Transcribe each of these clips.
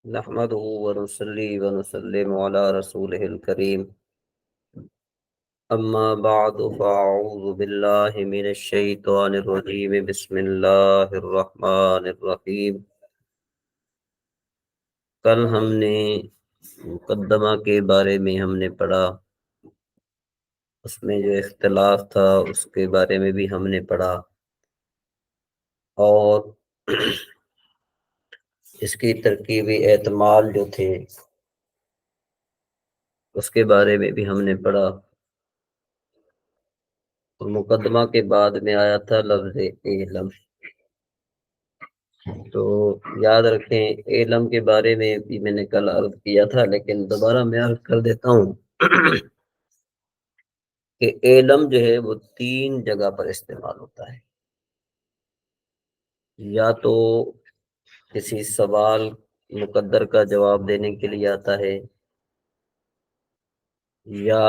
نحمده ونصلي ونسلم على رسوله الكريم أما بعد فأعوذ بالله من الشيطان الرجيم بسم الله الرحمن الرحيم۔ کل ہم نے مقدمہ کے بارے میں ہم نے پڑھا، اس میں جو اختلاف تھا اس کے بارے میں بھی ہم نے پڑھا، اور اس کی ترکیبی احتمال جو تھے اس کے بارے میں بھی ہم نے پڑھا، اور مقدمہ کے بعد میں آیا تھا لفظ علم۔ تو یاد رکھیں علم کے بارے میں بھی میں نے کل عرض کیا تھا، لیکن دوبارہ میں عرض کر دیتا ہوں کہ علم جو ہے وہ 3 جگہ پر استعمال ہوتا ہے۔ یا تو کسی سوال مقدر کا جواب دینے کے لیے آتا ہے، یا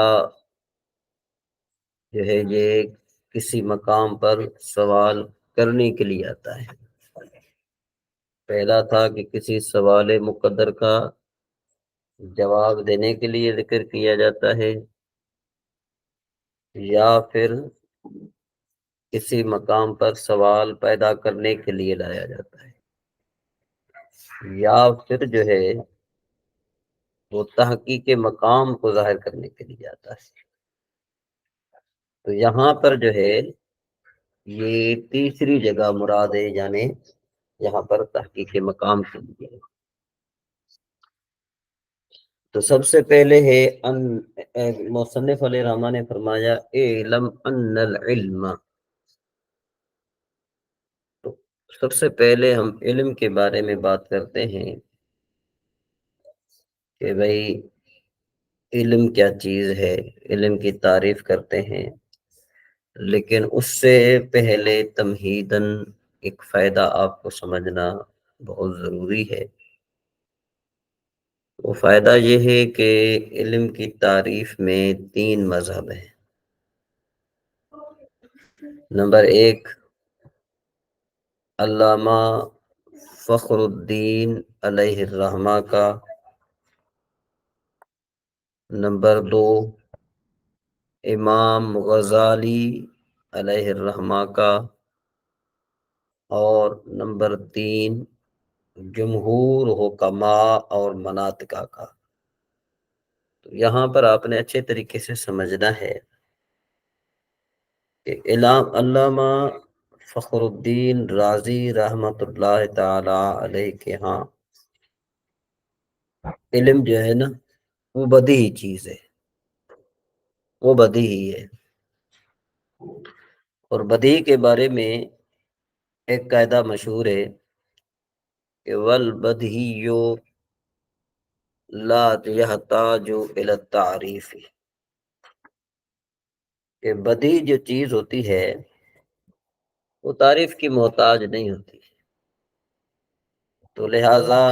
جو ہے یہ کسی مقام پر سوال کرنے کے لیے آتا ہے۔ پہلا تھا کہ کسی سوال مقدر کا جواب دینے کے لیے ذکر کیا جاتا ہے، یا پھر کسی مقام پر سوال پیدا کرنے کے لیے لایا جاتا ہے، یا پھر جو ہے وہ تحقیق مقام کو ظاہر کرنے کے لیے آتا ہے۔ تو یہاں پر جو ہے یہ تیسری جگہ مراد ہے، یعنی یہاں پر تحقیق مقام کے لیے۔ تو سب سے پہلے ہے مصنف علیہ الرحمٰن نے فرمایا اعلم ان العلم۔ تو سب سے پہلے ہم علم کے بارے میں بات کرتے ہیں کہ بھئی علم کیا چیز ہے، علم کی تعریف کرتے ہیں، لیکن اس سے پہلے تمہیداً ایک فائدہ آپ کو سمجھنا بہت ضروری ہے۔ وہ فائدہ یہ ہے کہ علم کی تعریف میں 3 مذہب ہیں۔ نمبر 1 علامہ فخر الدین علیہ الرحمہ کا، نمبر 2 امام غزالی علیہ الرحمہ کا، اور نمبر 3 جمہور حکماء اور مناطقہ کا۔ تو یہاں پر آپ نے اچھے طریقے سے سمجھنا ہے کہ علامہ فخر الدین رازی رحمۃ اللہ تعالی علیہ کے ہاں علم جو ہے نا وہ بدیہی چیز ہے، وہ بدیہی ہے۔ اور بدیہی کے بارے میں ایک قاعدہ مشہور ہے کہ والبدیہی لا یحتاج الی التعریف، کہ بدیہی جو چیز ہوتی ہے وہ تعریف کی محتاج نہیں ہوتی۔ تو لہٰذا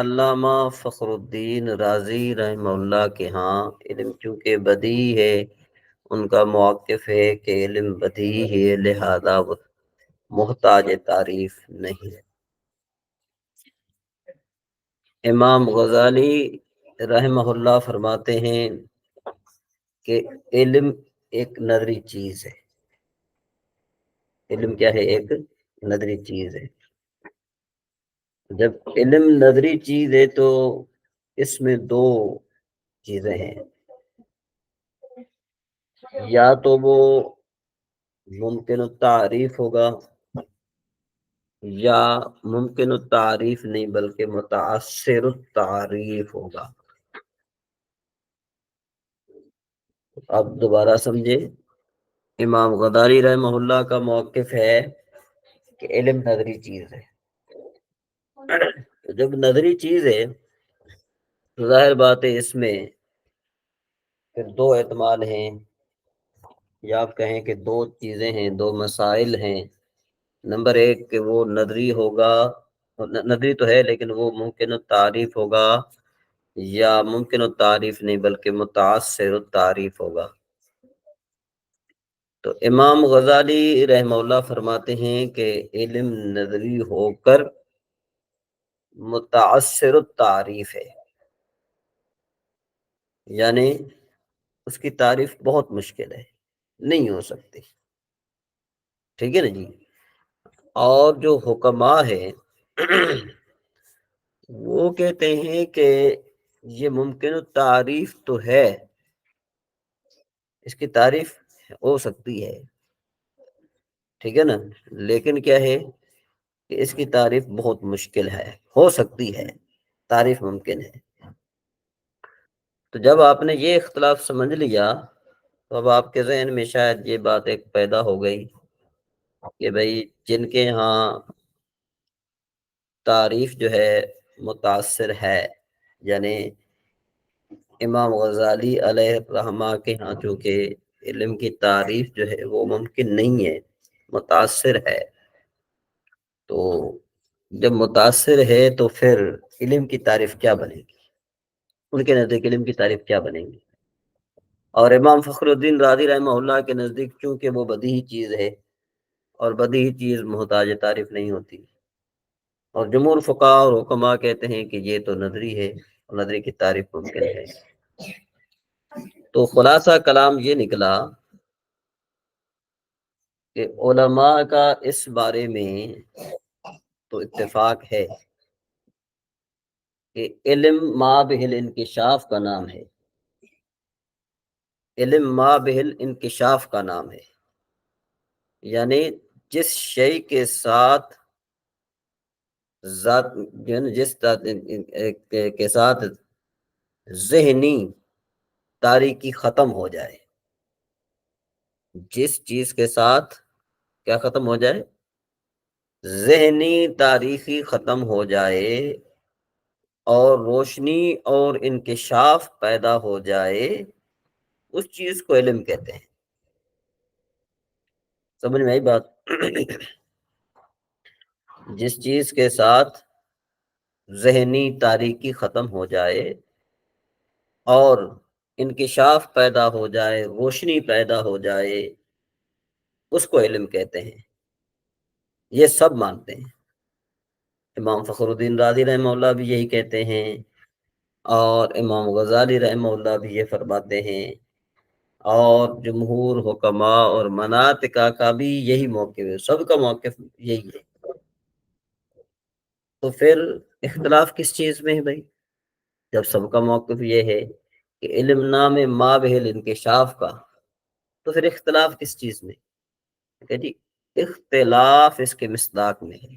علامہ فخر الدین رازی رحمہ اللہ کے ہاں علم چونکہ بدیہی ہے، ان کا موقف ہے کہ علم بدیہی ہے، لہذا وہ محتاج تعریف نہیں ہے۔ امام غزالی رحمہ اللہ فرماتے ہیں کہ علم ایک نظری چیز ہے۔ علم کیا ہے؟ ایک نظری چیز ہے۔ جب علم نظری چیز ہے تو اس میں 2 چیزیں ہیں، یا تو وہ ممکن التعریف ہوگا، یا ممکن التعریف نہیں بلکہ متعثر التعریف ہوگا۔ اب دوبارہ سمجھے، امام غزالی رحمہ اللہ کا موقف ہے کہ علم نظری چیز ہے۔ جب نظری چیز ہے تو ظاہر بات ہے اس میں پھر 2 احتمال ہیں، یا آپ کہیں کہ 2 چیزیں ہیں، 2 مسائل ہیں۔ نمبر 1 کہ وہ نظری ہوگا، نظری تو ہے لیکن وہ ممکن التعریف ہوگا، یا ممکن التعریف نہیں بلکہ متعثر التعریف ہوگا۔ تو امام غزالی رحمہ اللہ فرماتے ہیں کہ علم نظری ہو کر متعثر التعریف ہے، یعنی اس کی تعریف بہت مشکل ہے، نہیں ہو سکتی، ٹھیک ہے نا جی۔ اور جو حکماء ہے وہ کہتے ہیں کہ یہ ممکن تعریف تو ہے، اس کی تعریف ہو سکتی ہے، ٹھیک ہے نا، لیکن کیا ہے کہ اس کی تعریف بہت مشکل ہے، ہو سکتی ہے، تعریف ممکن ہے۔ تو جب آپ نے یہ اختلاف سمجھ لیا تو اب آپ کے ذہن میں شاید یہ بات ایک پیدا ہو گئی کہ بھئی جن کے ہاں تعریف جو ہے متاثر ہے، یعنی امام غزالی علیہ الرحمہ کے ہاں چونکہ علم کی تعریف جو ہے وہ ممکن نہیں ہے، متاثر ہے، تو جب متاثر ہے تو پھر علم کی تعریف کیا بنے گی؟ ان کے نزدیک علم کی تعریف کیا بنے گی؟ اور امام فخر الدین رازی رحمہ اللہ کے نزدیک چونکہ وہ بدیہی چیز ہے، اور بدیہی چیز محتاج تعریف نہیں ہوتی، اور جمہور فقہا اور حکماء کہتے ہیں کہ یہ تو نظری ہے، اور نظری کی تعریف ممکن ہے۔ تو خلاصہ کلام یہ نکلا کہ علماء کا اس بارے میں تو اتفاق ہے کہ علم ما بہل انکشاف کا نام ہے، علم ما بہل انکشاف کا نام ہے، یعنی جس شے کے ساتھ ذات، جس کے ساتھ ذہنی تاریکی ختم ہو جائے، جس چیز کے ساتھ کیا ختم ہو جائے؟ ذہنی تاریخی ختم ہو جائے اور روشنی اور انکشاف پیدا ہو جائے، اس چیز کو علم کہتے ہیں۔ سمجھ میں آئی بات؟ جس چیز کے ساتھ ذہنی تاریکی ختم ہو جائے اور انکشاف پیدا ہو جائے، روشنی پیدا ہو جائے، اس کو علم کہتے ہیں۔ یہ سب مانتے ہیں، امام فخر الدین رازی رحمہ اللہ بھی یہی کہتے ہیں، اور امام غزالی رحمہ اللہ بھی یہ فرماتے ہیں، اور جمہور حکماء اور مناطقہ کا بھی یہی موقف ہے، سب کا موقف یہی ہے۔ تو پھر اختلاف کس چیز میں ہے بھائی؟ جب سب کا موقف یہ ہے کہ علم نام ما بہل انکشاف کا، تو پھر اختلاف کس چیز میں؟ کہ جی اختلاف اس کے مصداق میں ہے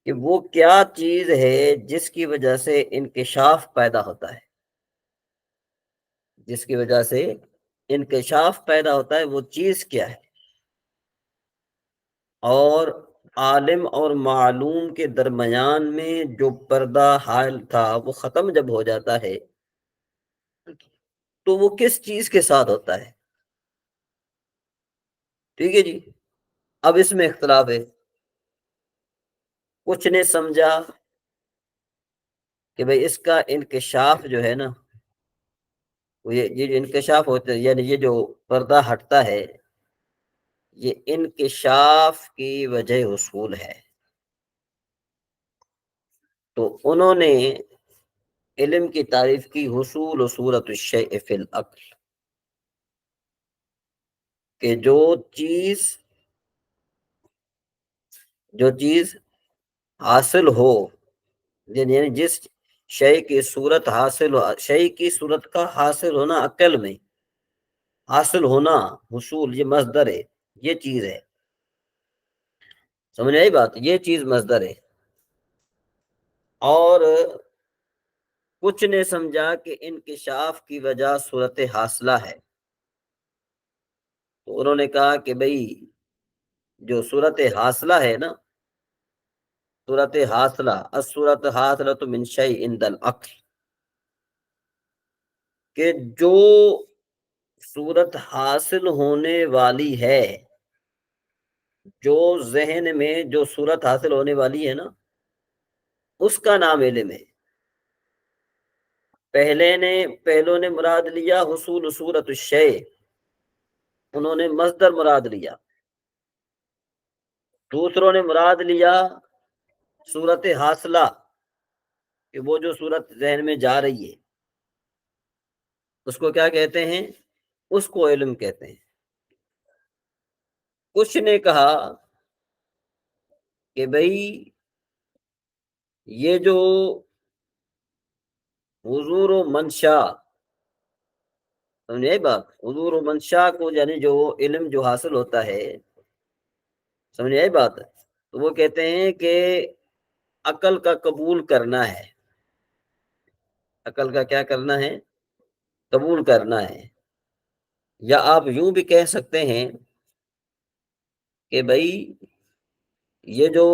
کہ وہ کیا چیز ہے جس کی وجہ سے انکشاف پیدا ہوتا ہے، جس کی وجہ سے انکشاف پیدا ہوتا ہے، وہ چیز کیا ہے؟ اور عالم اور معلوم کے درمیان میں جو پردہ حائل تھا وہ ختم جب ہو جاتا ہے تو وہ کس چیز کے ساتھ ہوتا ہے؟ ٹھیک ہے جی، اب اس میں اختلاف ہے۔ کچھ نے سمجھا کہ بھئی اس کا انکشاف جو ہے نا، یہ جو انکشاف ہوتا ہے، یعنی یہ جو پردہ ہٹتا ہے، یہ انکشاف کی وجہ حصول ہے۔ تو انہوں نے علم کی تعریف کی حصول صورت الشیء فی العقل، کہ جو چیز حاصل ہو، یعنی جس شے کی صورت حاصل ہو، شے کی صورت کا حاصل ہونا عقل میں، حاصل ہونا، حصول، یہ مصدر ہے، یہ چیز ہے، سمجھ آئی بات؟ یہ چیز مصدر ہے۔ اور کچھ نے سمجھا کہ انکشاف کی وجہ صورت حاصلہ ہے، تو انہوں نے کہا کہ بھئی جو صورت حاصلہ ہے نا، صورت حاصلہ، الصورت حاصلۃ من شیء عند العقل، کہ جو صورت حاصل ہونے والی ہے، جو ذہن میں جو صورت حاصل ہونے والی ہے نا، اس کا نام علم ہے۔ پہلوں نے مراد لیا حصول صورت الشیء، انہوں نے مصدر مراد لیا۔ دوسروں نے مراد لیا صورت حاصلہ کہ وہ جو صورت ذہن میں جا رہی ہے اس کو کیا کہتے ہیں؟ اس کو علم کہتے ہیں۔ کچھ نے کہا کہ بھئی یہ جو حضور و منشا، سمجھے بات، حضور و منشا کو یعنی جو علم جو حاصل ہوتا ہے، سمجھے بات، تو وہ کہتے ہیں کہ عقل کا قبول کرنا ہے۔ عقل کا کیا کرنا ہے؟ قبول کرنا ہے۔ یا آپ یوں بھی کہہ سکتے ہیں کہ بھئی یہ جو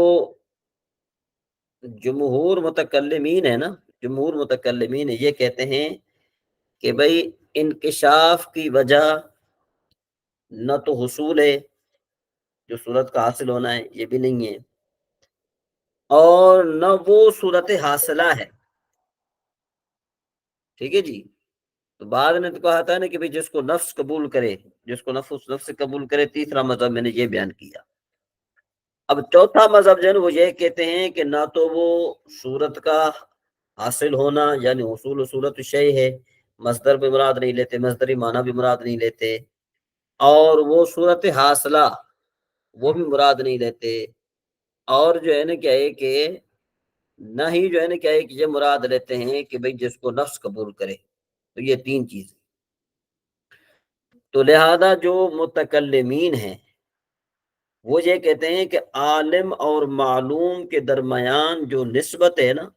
جمہور متکلمین ہے نا، جمہور متکلمین یہ کہتے ہیں کہ بھئی انکشاف کی وجہ نہ تو حصول ہے، جو صورت کا حاصل ہونا ہے یہ بھی نہیں ہے، اور نہ وہ صورت حاصلہ ہے۔ ٹھیک ہے جی؟ تو بعد نے تو کہا تھا نا کہ بھئی جس کو نفس قبول کرے، جس کو نفس قبول کرے، تیسرا مذہب میں نے یہ بیان کیا۔ اب چوتھا مذہب جو ہے وہ یہ کہتے ہیں کہ نہ تو وہ صورت کا حاصل ہونا یعنی حصول صورت شیء ہے، مصدر بھی مراد نہیں لیتے، مصدری معنی بھی مراد نہیں لیتے، اور وہ صورت حاصلہ وہ بھی مراد نہیں لیتے، اور جو ہے نا کیا ہے کہ نہ ہی جو ہے نا کیا ہے کہ یہ مراد لیتے ہیں کہ بھئی جس کو نفس قبول کرے۔ تو یہ تین چیز، تو لہذا جو متکلمین ہیں وہ یہ کہتے ہیں کہ عالم اور معلوم کے درمیان جو نسبت ہے نا،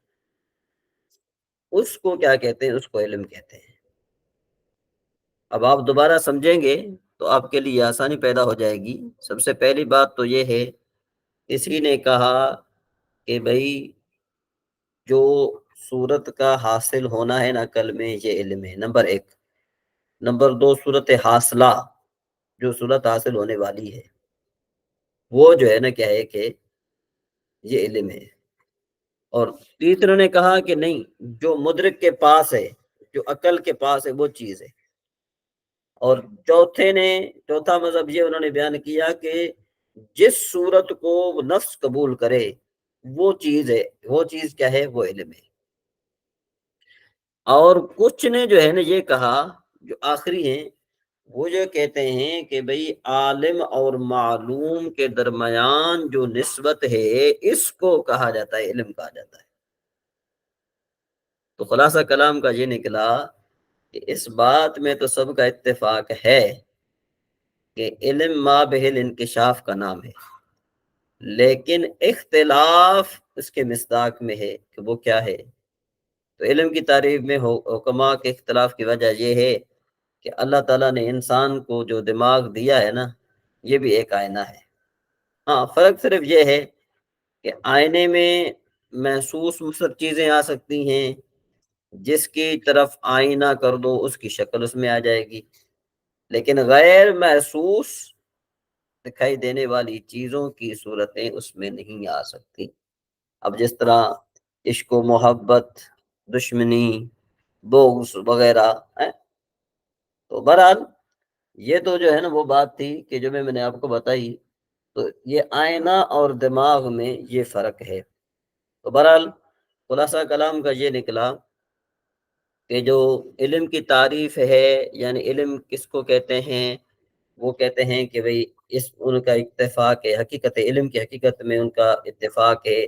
اس کو کیا کہتے ہیں؟ اس کو علم کہتے ہیں۔ اب آپ دوبارہ سمجھیں گے تو آپ کے لیے آسانی پیدا ہو جائے گی۔ سب سے پہلی بات تو یہ ہے، کسی نے کہا کہ بھئی جو صورت کا حاصل ہونا ہے نا عقل میں، یہ علم ہے، نمبر ایک۔ نمبر دو، صورت حاصلہ، جو صورت حاصل ہونے والی ہے، وہ جو ہے نا کیا ہے کہ یہ علم ہے۔ اور تیسرے نے کہا کہ نہیں، جو مدرک کے پاس ہے، جو عقل کے پاس ہے، وہ چیز ہے۔ اور چوتھا مذہب یہ انہوں نے بیان کیا کہ جس صورت کو نفس قبول کرے وہ چیز ہے، وہ چیز کیا ہے؟ وہ علم ہے۔ اور کچھ نے جو ہے نا یہ کہا، جو آخری ہیں، وہ جو کہتے ہیں کہ بھئی عالم اور معلوم کے درمیان جو نسبت ہے اس کو کہا جاتا ہے، علم کہا جاتا ہے۔ تو خلاصہ کلام کا یہ نکلا کہ اس بات میں تو سب کا اتفاق ہے کہ علم ما بہل انکشاف کا نام ہے، لیکن اختلاف اس کے مصداق میں ہے کہ وہ کیا ہے۔ تو علم کی تعریف میں حکماء کے اختلاف کی وجہ یہ ہے کہ اللہ تعالیٰ نے انسان کو جو دماغ دیا ہے نا، یہ بھی ایک آئینہ ہے۔ ہاں، فرق صرف یہ ہے کہ آئینے میں محسوس مصر چیزیں آ سکتی ہیں، جس کی طرف آئینہ کر دو اس کی شکل اس میں آ جائے گی، لیکن غیر محسوس دکھائی دینے والی چیزوں کی صورتیں اس میں نہیں آ سکتی۔ اب جس طرح عشق و محبت، دشمنی، بغض وغیرہ ہیں۔ تو بہرحال یہ تو جو ہے نا وہ بات تھی کہ جو میں نے آپ کو بتائی، تو یہ آئینہ اور دماغ میں یہ فرق ہے۔ تو بہرحال خلاصہ کلام کا یہ نکلا کہ جو علم کی تعریف ہے، یعنی علم کس کو کہتے ہیں؟ وہ کہتے ہیں کہ بھئی ان کا اتفاق ہے، حقیقت علم کی حقیقت میں ان کا اتفاق ہے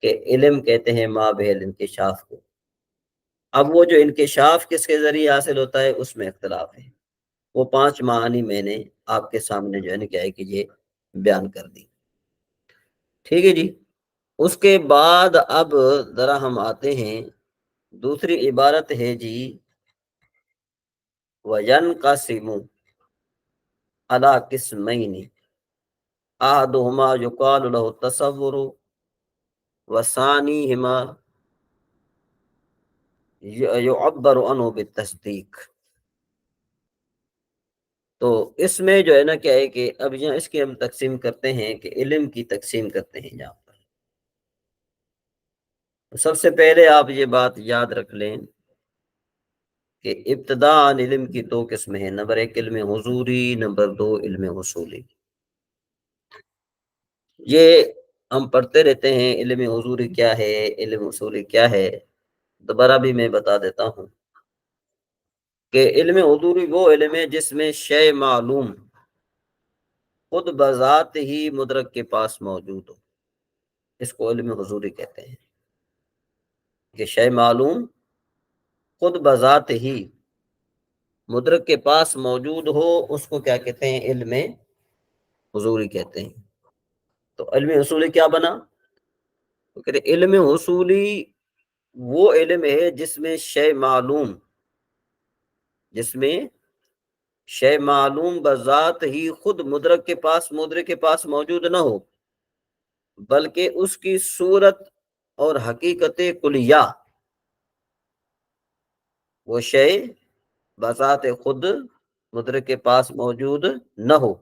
کہ علم کہتے ہیں ما بہل انکشاف کو۔ اب وہ جو انکشاف کس کے ذریعے حاصل ہوتا ہے اس میں اختلاف ہے۔ وہ 5 معانی میں نے آپ کے سامنے جو ہے نا کیا ہے کہ یہ بیان کر دی۔ ٹھیک ہے جی؟ اس کے بعد اب ذرا ہم آتے ہیں، دوسری عبارت ہے جی وَيَنْقَسِمُ عَلَىٰ قِسْمَيْنِ أَحَدُهُمَا يُقَالُ لَهُ التَّصَوُّرُ وَثَانِيهِمَا يُعَبَّرُ عَنْهُ بِالتَّصْدِيقِ۔ تو اس میں جو ہے نا کیا ہے کہ اب یہاں اس کی ہم تقسیم کرتے ہیں کہ علم کی تقسیم کرتے ہیں یہاں پر۔ سب سے پہلے آپ یہ بات یاد رکھ لیں کہ ابتداء علم کی 2 قسمیں ہیں، نمبر 1 علم حضوری، نمبر 2 علم حصولی۔ یہ ہم پڑھتے رہتے ہیں علم حضوری کیا ہے، علم اصولی کیا ہے، دوبارہ بھی میں بتا دیتا ہوں کہ علم حضوری وہ علم ہے جس میں شے معلوم خود بذات ہی مدرک کے پاس موجود ہو، اس کو علم حضوری کہتے ہیں، کہ شے معلوم خود بذات ہی مدرک کے پاس موجود ہو، اس کو کیا کہتے ہیں؟ علم حضوری کہتے ہیں۔ تو علم اصولی کیا بنا؟ تو کہتے ہیں علم اصولی وہ علم ہے جس میں شے معلوم، جس میں شے معلوم بذات ہی خود مدرک کے پاس موجود نہ ہو، بلکہ اس کی صورت اور حقیقت کلیہ وہ شے بذات خود مدرک کے پاس موجود نہ ہو،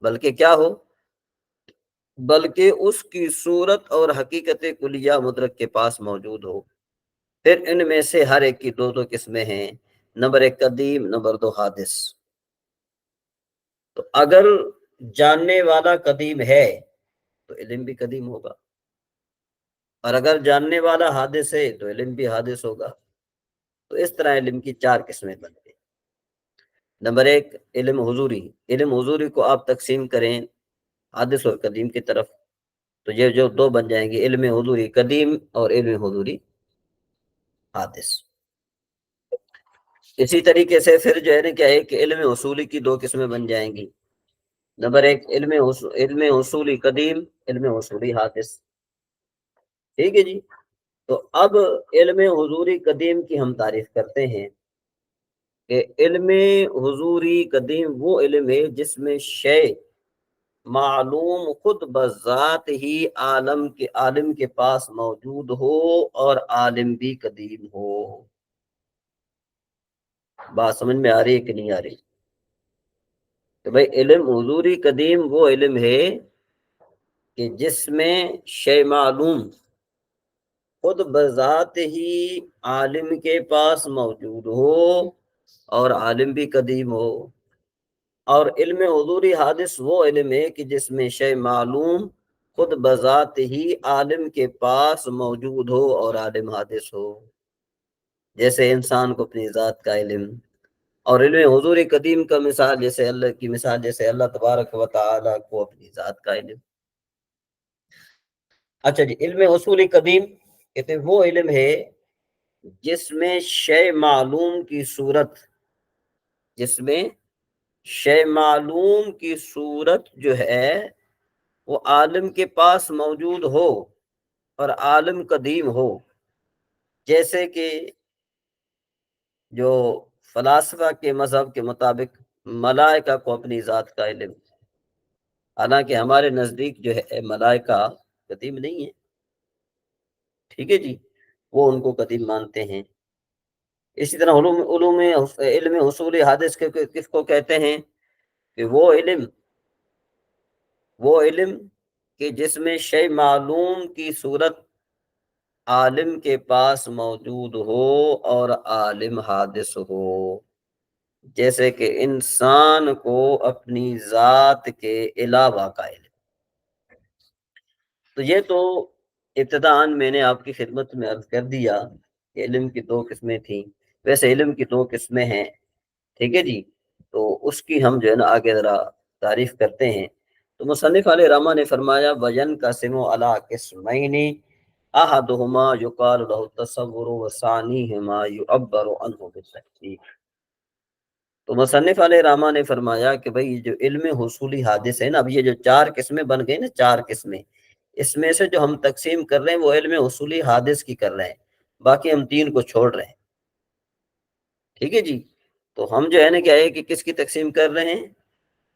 بلکہ کیا ہو؟ بلکہ اس کی صورت اور حقیقت کلیہ مدرک کے پاس موجود ہو۔ پھر ان میں سے ہر ایک کی دو قسمیں ہیں، نمبر 1 قدیم، نمبر 2 حادث۔ تو اگر جاننے والا قدیم ہے تو علم بھی قدیم ہوگا، اور اگر جاننے والا حادث ہے تو علم بھی حادث ہوگا۔ تو اس طرح علم کی 4 قسمیں بنتی ہیں۔ نمبر 1 علم حضوری، علم حضوری کو آپ تقسیم کریں حادث اور قدیم کی طرف، تو یہ جو 2 بن جائیں گے، علم حضوری قدیم اور علم حضوری حادث۔ اسی طریقے سے پھر جو ہے نا کیا ہے کہ علم اصولی کی 2 قسمیں بن جائیں گی، نمبر 1 علم اصولی قدیم، علم اصولی حادث۔ ٹھیک ہے جی۔ تو اب علم حضوری قدیم کی ہم تعریف کرتے ہیں کہ علم حضوری قدیم وہ علم ہے جس میں شے معلوم خود بذات ہی عالم کے پاس موجود ہو اور عالم بھی قدیم ہو۔ بات سمجھ میں آ رہی ہے کہ نہیں آ رہی؟ کہ بھئی علم حضوری قدیم وہ علم ہے کہ جس میں شے معلوم خود بذات ہی عالم کے پاس موجود ہو اور عالم بھی قدیم ہو، اور علم حضوری حادث وہ علم ہے کہ جس میں شے معلوم خود بذات ہی عالم کے پاس موجود ہو اور عالم حادث ہو، جیسے انسان کو اپنی ذات کا علم۔ اور علم حضوری قدیم کا مثال جیسے اللہ تبارک و تعالی کو اپنی ذات کا علم۔ اچھا جی، علم اصولی قدیم کہتے ہیں وہ علم ہے جس میں شے معلوم کی صورت، جس میں شے معلوم کی صورت جو ہے وہ عالم کے پاس موجود ہو اور عالم قدیم ہو، جیسے کہ جو فلاسفہ کے مذہب کے مطابق ملائکہ کو اپنی ذات کا علم، حالانکہ ہمارے نزدیک جو ہے ملائکہ قدیم نہیں ہے، ٹھیک ہے جی، وہ ان کو قدیم مانتے ہیں۔ اسی طرح علم حصول حادث کس کو کہتے ہیں؟ کہ وہ علم کہ جس میں شے معلوم کی صورت عالم کے پاس موجود ہو اور عالم حادث ہو، جیسے کہ انسان کو اپنی ذات کے علاوہ کا علم۔ تو یہ تو ابتداً میں نے آپ کی خدمت میں عرض کر دیا کہ علم کی 2 قسمیں تھیں، ویسے علم کی 2 قسمیں ہیں، ٹھیک ہے جی۔ تو اس کی ہم جو ہے نا آگے ذرا تعریف کرتے ہیں۔ تو مصنف علیہ رحمہ نے فرمایا وجن کا سمو علی قسمین احدہما یقال له التصور وثانیہما یعبر عنہ بالتحقیق۔ تو مصنف علیہ رحمہ نے فرمایا کہ بھئی جو علم حصولی حادث ہے نا، اب یہ جو 4 قسمیں بن گئی نا، 4 قسمیں، اس میں سے جو ہم تقسیم کر رہے ہیں وہ علم حصولی حادث کی کر رہے ہیں، باقی ہم 3 کو چھوڑ رہے ہیں، ٹھیک ہے جی۔ تو ہم جو ہے نا کیا ہے کہ کس کی تقسیم کر رہے ہیں؟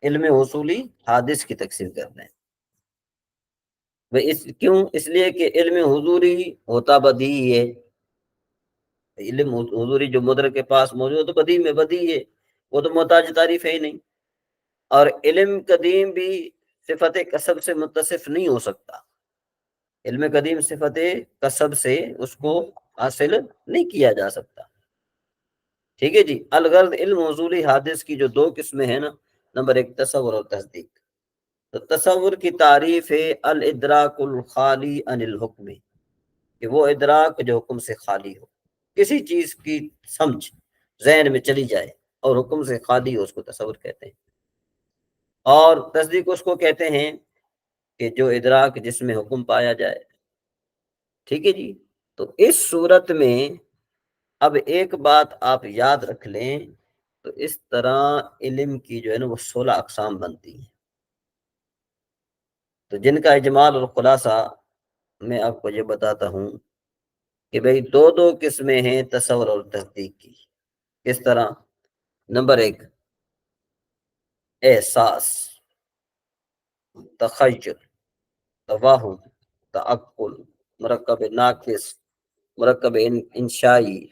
علم حصولی حادث کی تقسیم کر رہے ہیں۔ کیوں؟ اس لیے کہ علم حضوری ہوتا بدیہی ہے، علم حضوری جو مدرک کے پاس موجود ہے تو بدیہی ہے، وہ تو محتاج تعریف ہے ہی نہیں۔ اور علم قدیم بھی صفت کسب سے متصف نہیں ہو سکتا، علم قدیم صفت کسب سے اس کو حاصل نہیں کیا جا سکتا، ٹھیک ہے جی۔ الغرض علم حضوری حادث کی جو 2 قسمیں ہیں نا، نمبر 1 تصور اور تصدیق۔ تو تصور کی تعریف ہے الادراک الخالی عن الحکم، کہ وہ ادراک جو حکم سے خالی ہو، کسی چیز کی سمجھ ذہن میں چلی جائے اور حکم سے خالی ہو، اس کو تصور کہتے ہیں۔ اور تصدیق اس کو کہتے ہیں کہ جو ادراک جس میں حکم پایا جائے۔ ٹھیک ہے جی، تو اس صورت میں اب ایک بات آپ یاد رکھ لیں، تو اس طرح علم کی جو ہے نا وہ 16 اقسام بنتی ہیں، تو جن کا اجمال اور خلاصہ میں آپ کو یہ بتاتا ہوں کہ بھئی دو قسمیں ہیں تصور اور تصدیق کی۔ کس طرح؟ نمبر 1 احساس، تخیل، توہم، تعقل، مرکب ناقص، مرکب انشائی،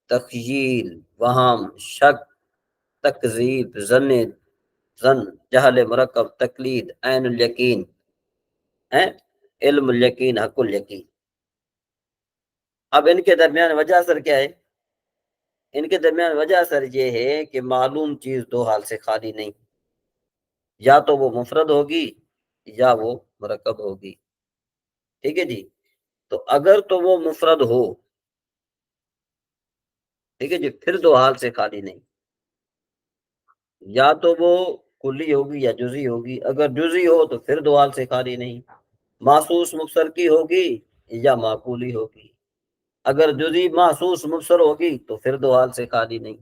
تخیل، وہم، شک، تکذیب، ظن، جہل مرکب، تقلید، عین الیقین، علم الیقین، حق الیقین۔ اب ان کے درمیان وجہ اثر کیا ہے؟ ان کے درمیان وجہ اثر یہ ہے کہ معلوم چیز دو حال سے خالی نہیں، یا تو وہ مفرد ہوگی یا وہ مرکب ہوگی۔ ٹھیک ہے جی، تو اگر تو وہ مفرد ہو، ٹھیک ہے جی، پھر دو حال سے خالی نہیں، یا تو وہ کلی ہوگی یا جزئی ہوگی، اگر جزئی ہو تو پھر دو حال سے خالی نہیں، محسوس مبصر کی ہوگی یا معقولی ہوگی، اگر جزئی محسوس مبصر ہوگی تو پھر دو حال سے خالی نہیں۔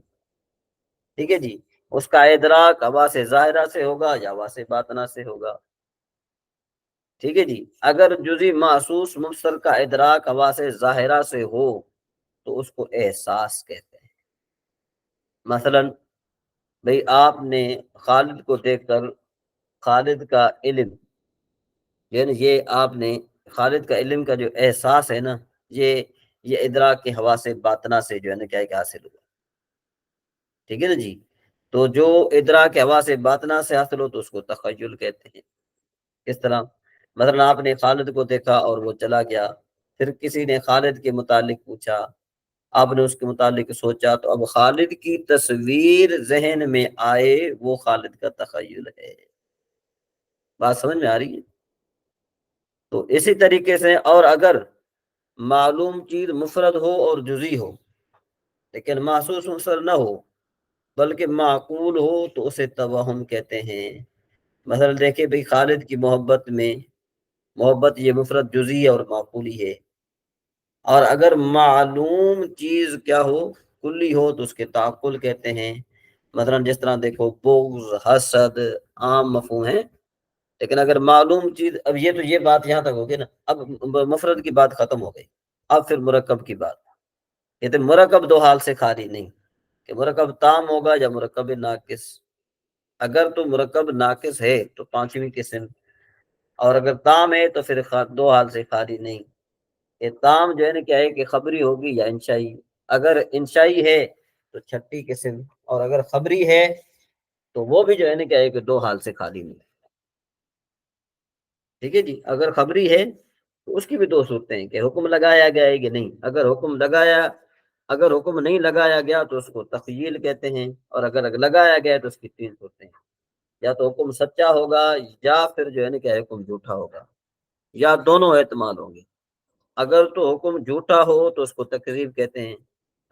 ٹھیک ہے جی، اس کا ادراک حواس ظاہرہ سے ہوگا یا حواس باطنہ سے ہوگا۔ ٹھیک ہے جی، اگر جزئی محسوس مبصر کا ادراک حواس ظاہرہ سے ہو تو اس کو احساس کہتے ہیں۔ مثلا بھئی آپ نے خالد کو دیکھ کر خالد کا علم، یعنی یہ آپ نے خالد کا علم کا جو احساس ہے نا، یہ ادراک کے حواس باطنہ سے جو ہے نا کیا حاصل ہوا۔ ٹھیک ہے نا جی، تو جو ادراک کے حواس باطنہ سے حاصل ہو تو اس کو تخیل کہتے ہیں۔ کس طرح؟ مثلا آپ نے خالد کو دیکھا اور وہ چلا گیا، پھر کسی نے خالد کے متعلق پوچھا، آپ نے اس کے متعلق سوچا، تو اب خالد کی تصویر ذہن میں آئے، وہ خالد کا تخیل ہے۔ بات سمجھ میں آ رہی ہے؟ تو اسی طریقے سے، اور اگر معلوم چیز مفرد ہو اور جزئی ہو لیکن محسوس مفسر نہ ہو بلکہ معقول ہو تو اسے توہم کہتے ہیں۔ مثلا دیکھیں بھئی خالد کی محبت یہ مفرد جزئی اور معقولی ہے، اور اگر معلوم چیز کیا ہو، کلی ہو، تو اس کے تعقل کہتے ہیں۔ مثلا جس طرح دیکھو بغض، حسد، عام مفہوم ہے، لیکن اگر معلوم چیز، اب یہ بات یہاں تک ہوگی نا، اب مفرد کی بات ختم ہو گئی، اب پھر مرکب کی بات۔ یہ تو مرکب دو حال سے خالی نہیں، کہ مرکب تام ہوگا یا مرکب ناقص۔ اگر تو مرکب ناقص ہے تو پانچویں قسم، اور اگر تام ہے تو پھر دو حال سے خالی نہیں۔ یہ تام جو ہے نا کیا ہے کہ خبری ہوگی یا انشائی، اگر انشائی ہے تو چھٹی قسم، اور اگر خبری ہے تو وہ بھی جو ہے نا کیا ہے کہ دو حال سے خالی نہیں۔ ٹھیک ہے جی، اگر خبری ہے تو اس کی بھی دو صورتیں ہیں، کہ حکم لگایا گیا ہے کہ نہیں، اگر حکم نہیں لگایا گیا تو اس کو تخیل کہتے ہیں، اور اگر لگایا گیا تو اس کی تین صورتیں ہیں، یا تو حکم سچا ہوگا یا پھر جو ہے نا کہ حکم جھوٹا ہوگا، یا دونوں احتمال ہوں گے۔ اگر تو حکم جھوٹا ہو تو اس کو تکذیب کہتے ہیں،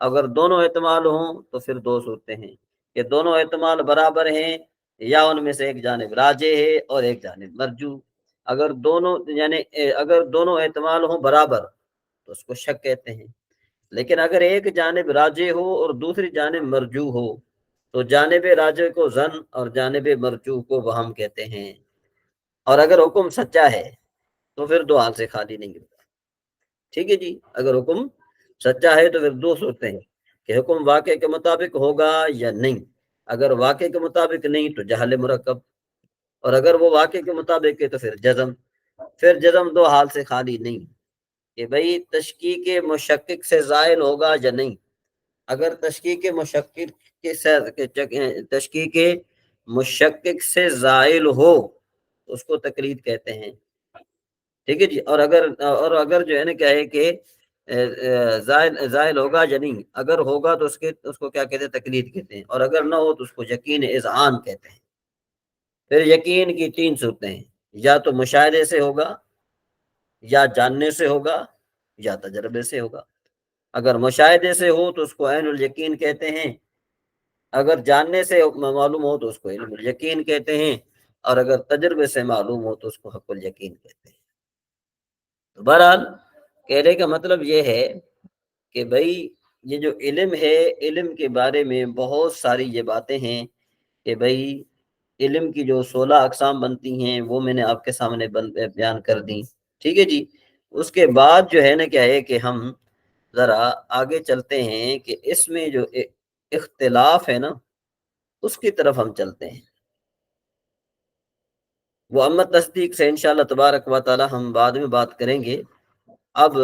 اگر دونوں احتمال ہوں تو پھر دو صورتیں ہیں، کہ دونوں احتمال برابر ہیں یا ان میں سے ایک جانب راجح ہے اور ایک جانب مرجوح۔ اگر دونوں احتمال ہوں برابر تو اس کو شک کہتے ہیں، لیکن اگر ایک جانب راجح ہو اور دوسری جانب مرجوح ہو تو جانب راجح کو ظن اور جانب مرجوح کو وہم کہتے ہیں۔ اور اگر حکم سچا ہے تو پھر دو حال سے خالی نہیں ہوتا۔ ٹھیک ہے جی، اگر حکم سچا ہے تو پھر دو صورتیں ہیں، کہ حکم واقع کے مطابق ہوگا یا نہیں، اگر واقع کے مطابق نہیں تو جہل مرکب، اور اگر وہ واقع کے مطابق ہے تو پھر جزم دو حال سے خالی نہیں، کہ بھئی تشکیک مشکک سے زائل ہوگا یا نہیں، اگر تشکیک مشکک سے زائل ہو تو اس کو تقلید کہتے ہیں۔ ٹھیک ہے جی، اور اگر جو ہے نا کیا ہے کہ زائل ہوگا یا نہیں، اگر ہوگا تو اس کو کیا کہتے ہیں؟ تقلید کہتے ہیں، اور اگر نہ ہو تو اس کو یقین اذعان کہتے ہیں۔ پھر یقین کی تین صورتیں ہیں، یا تو مشاہدے سے ہوگا، یا جاننے سے ہوگا، یا تجربے سے ہوگا۔ اگر مشاہدے سے ہو تو اس کو عین الیقین کہتے ہیں، اگر جاننے سے معلوم ہو تو اس کو علم الیقین کہتے ہیں، اور اگر تجربے سے معلوم ہو تو اس کو حق الیقین کہتے ہیں۔ تو بہرحال کہنے کا مطلب یہ ہے کہ بھائی یہ جو علم ہے، علم کے بارے میں بہت ساری یہ باتیں ہیں کہ بھائی علم کی جو 16 اقسام بنتی ہیں وہ میں نے آپ کے سامنے بیان کر دی، ٹھیک ہے جی۔ اس کے بعد جو ہے نا کیا ہے کہ ہم ذرا آگے چلتے ہیں کہ اس میں جو اختلاف ہے نا اس کی طرف ہم چلتے ہیں۔ وہ اما تصدیق سے انشاءاللہ تبارک و تعالی ہم بعد میں بات کریں گے۔ اب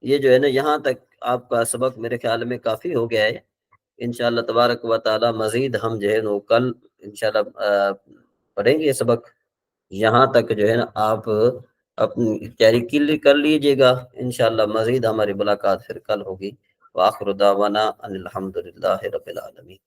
یہ جو ہے نا یہاں تک آپ کا سبق میرے خیال میں کافی ہو گیا ہے۔ انشاءاللہ تبارک و تعالی مزید ہم جو ہے نا کل انشاءاللہ پڑھیں گے سبق۔ یہاں تک جو ہے نا آپ اپنی تیاری کلی کر لیجئے گا، انشاءاللہ مزید ہماری ملاقات پھر کل ہوگی۔ وآخر دعوانا ان الحمدللہ رب العالمین۔